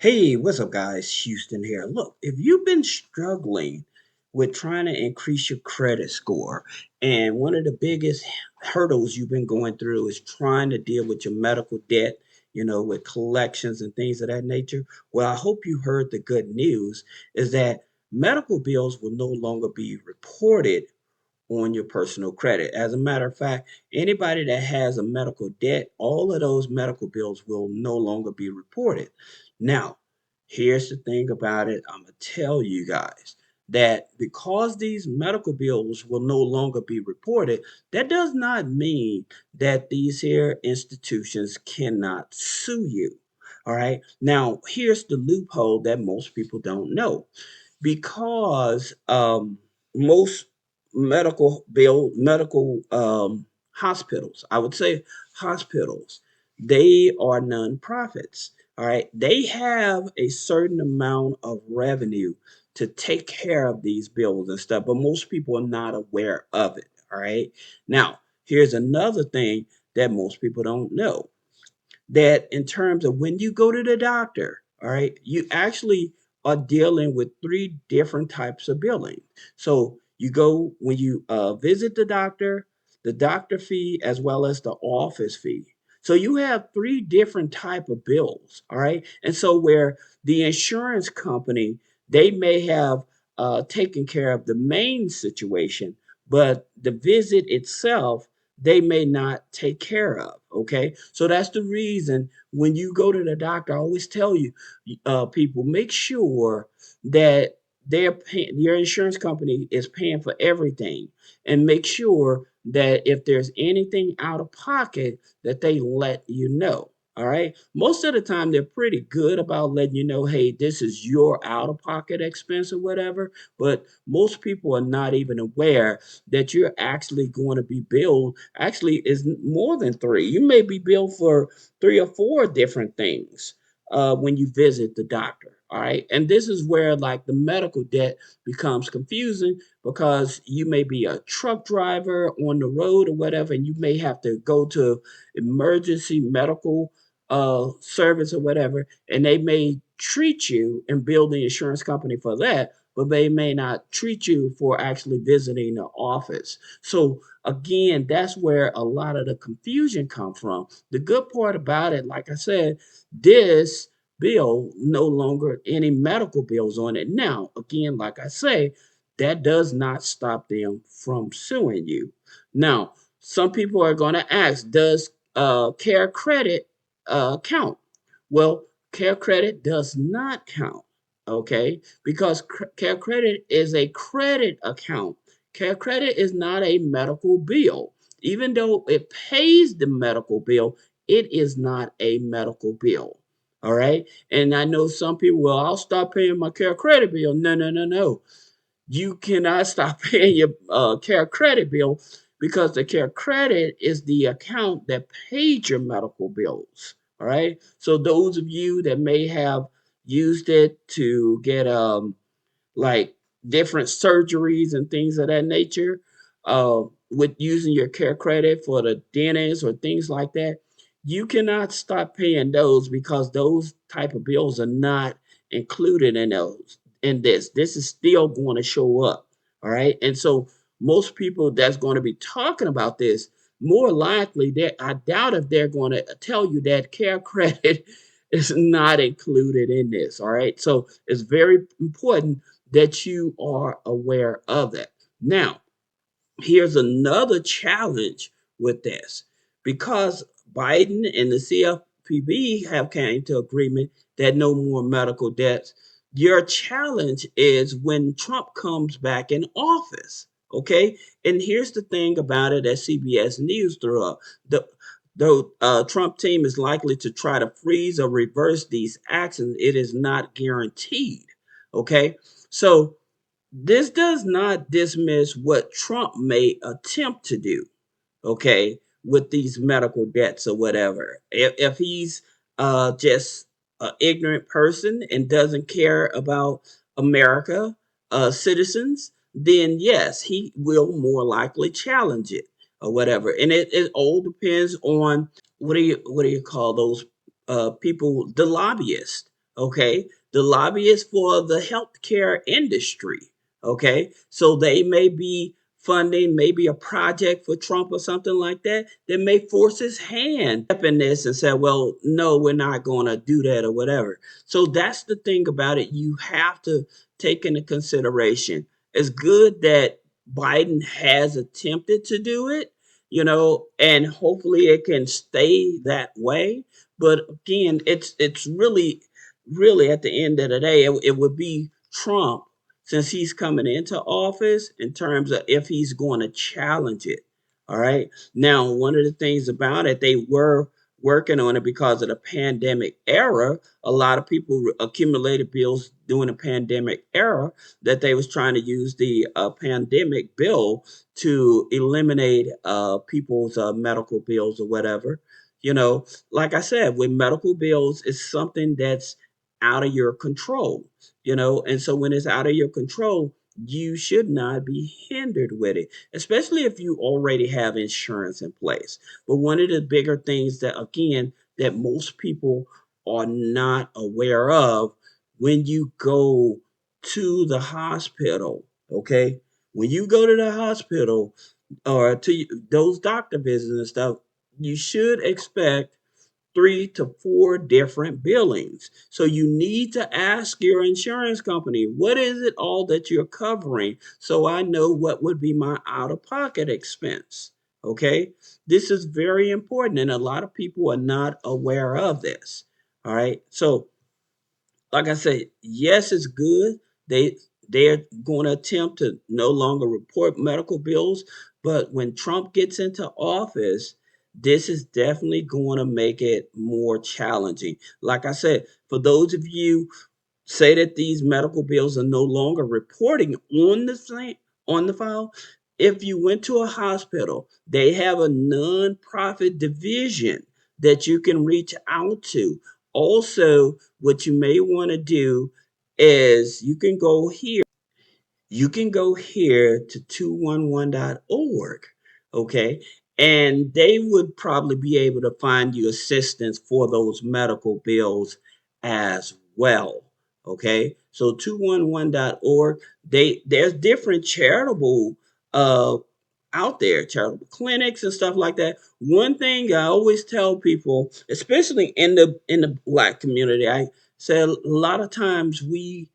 Hey, what's up, guys? Houston here. Look, if you've been struggling with trying to increase your credit score, and one of the biggest hurdles you've been going through is trying to deal with your medical debt, with collections and things of that nature, well, I hope you heard the good news is that medical bills will no longer be reported on your personal credit. As a matter of fact, anybody that has a medical debt, all of those medical bills will no longer be reported. Now, here's the thing about it. I'm going to tell you guys that because these medical bills will no longer be reported, that does not mean that these here institutions cannot sue you. All right. Now, here's the loophole that most people don't know because most medical hospitals, I would say hospitals, they are nonprofits. All right, they have a certain amount of revenue to take care of these bills and stuff, but most people are not aware of it. All right, now here's another thing that most people don't know, that in terms of when you go to the doctor, all right, you actually are dealing with three different types of billing. So you go when you visit the doctor fee, as well as the office fee. So you have three different type of bills, all right. And so where the insurance company, they may have taken care of the main situation, but the visit itself they may not take care of. Okay, so that's the reason when you go to the doctor, I always tell you, people, make sure that your insurance company is paying for everything, and make sure that if there's anything out of pocket, that they let you know. All right. Most of the time, they're pretty good about letting you know, hey, this is your out of pocket expense or whatever. But most people are not even aware that you're actually going to be billed actually is more than three. You may be billed for three or four different things when you visit the doctor. All right. And this is where like the medical debt becomes confusing because you may be a truck driver on the road or whatever, and you may have to go to emergency medical service or whatever, and they may treat you and bill the insurance company for that, but they may not treat you for actually visiting the office. So again, that's where a lot of the confusion come from. The good part about it, like I said, this bill no longer any medical bills on it. Now, again, like I say, that does not stop them from suing you. Now, some people are going to ask, does Care Credit count? Well, Care Credit does not count, okay? Because Care Credit is a credit account. Care Credit is not a medical bill. Even though it pays the medical bill, it is not a medical bill. All right. And I know some people, well, I'll stop paying my Care Credit bill. No, no, no, no. You cannot stop paying your Care Credit bill because the Care Credit is the account that paid your medical bills. All right. So those of you that may have used it to get like different surgeries and things of that nature, with using your Care Credit for the dentist or things like that, you cannot stop paying those because those type of bills are not included in those in this. This is still going to show up. All right. And so most people that's going to be talking about this, more likely that I doubt if they're going to tell you that Care Credit is not included in this. All right. So it's very important that you are aware of that. Now, here's another challenge with this because Biden and the CFPB have came to agreement that no more medical debts. Your challenge is when Trump comes back in office. Okay, and here's the thing about it that CBS News threw up. The Trump team is likely to try to freeze or reverse these actions. It is not guaranteed. Okay, so this does not dismiss what Trump may attempt to do, okay, with these medical debts or whatever. If he's just an ignorant person and doesn't care about America citizens, then yes, he will more likely challenge it or whatever. And it all depends on what do you call those people, the lobbyists. Okay, the lobbyists for the healthcare industry. Okay, so they may be funding maybe a project for Trump or something like that that may force his hand step in this and say, well, no, we're not going to do that or whatever. So that's the thing about it. You have to take into consideration. It's good that Biden has attempted to do it, and hopefully it can stay that way. But again, it's really at the end of the day, it would be Trump, since he's coming into office, in terms of if he's going to challenge it. All right. Now, one of the things about it, they were working on it because of the pandemic era. A lot of people accumulated bills during the pandemic era that they was trying to use the pandemic bill to eliminate people's medical bills or whatever. Like I said, with medical bills, it's something that's out of your control, and so when it's out of your control, you should not be hindered with it, especially if you already have insurance in place. But one of the bigger things that, again, that most people are not aware of, when you go to the hospital, okay? When you go to the hospital or to those doctor visits and stuff, you should expect 3 to 4 different billings. So you need to ask your insurance company, what is it all that you're covering? So I know what would be my out of pocket expense. Okay. This is very important. And a lot of people are not aware of this. All right. So like I said, yes, it's good. They're going to attempt to no longer report medical bills, but when Trump gets into office, this is definitely going to make it more challenging. Like I said, for those of you say that these medical bills are no longer reporting on the file. If you went to a hospital, they have a nonprofit division that you can reach out to. Also, what you may want to do is you can go here to 211.org, okay? And they would probably be able to find you assistance for those medical bills as well, okay? So 211.org, there's different charitable uh out there, charitable clinics and stuff like that. One thing I always tell people, especially in the black community, I say a lot of times we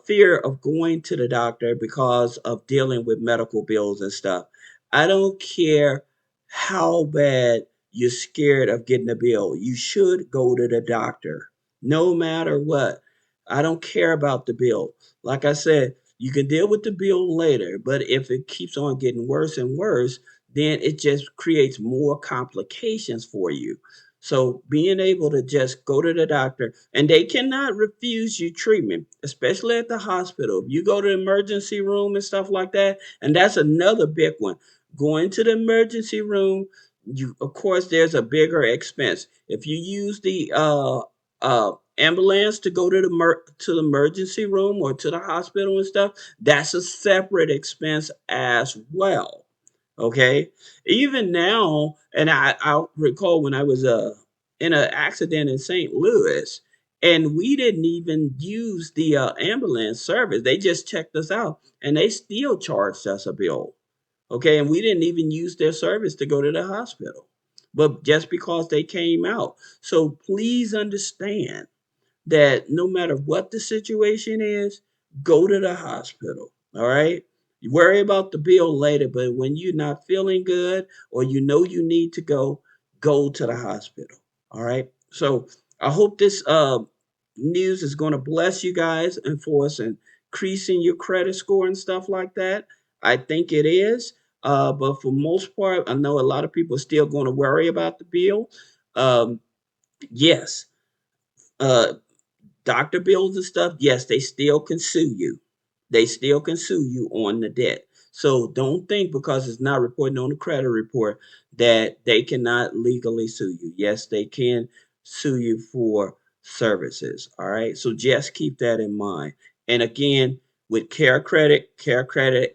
fear of going to the doctor because of dealing with medical bills and stuff. I don't care how bad you're scared of getting a bill. You should go to the doctor no matter what. I don't care about the bill. Like I said, you can deal with the bill later, but if it keeps on getting worse and worse, then it just creates more complications for you. So being able to just go to the doctor, and they cannot refuse you treatment, especially at the hospital. You go to the emergency room and stuff like that, and that's another big one. Going to the emergency room, you of course there's a bigger expense. If you use the ambulance to go to the emergency room or to the hospital and stuff, that's a separate expense as well. Okay, even now, and I recall when I was in an accident in St. Louis, and we didn't even use the ambulance service. They just checked us out, and they still charged us a bill. Okay, and we didn't even use their service to go to the hospital, but just because they came out. So please understand that no matter what the situation is, go to the hospital. All right. You worry about the bill later, but when you're not feeling good or you know you need to go to the hospital. All right. So I hope this news is going to bless you guys and for us increasing your credit score and stuff like that. I think it is. But for most part, I know a lot of people are still going to worry about the bill. Um, yes. Uh, Doctor bills and stuff, yes, they still can sue you. They still can sue you on the debt. So don't think because it's not reported on the credit report that they cannot legally sue you. Yes, they can sue you for services. All right. So just keep that in mind. And again, with Care Credit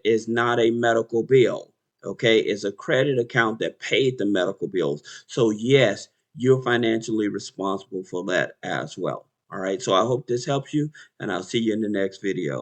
is not a medical bill. Okay. It's a credit account that paid the medical bills. So yes, you're financially responsible for that as well. All right. So I hope this helps you, and I'll see you in the next video.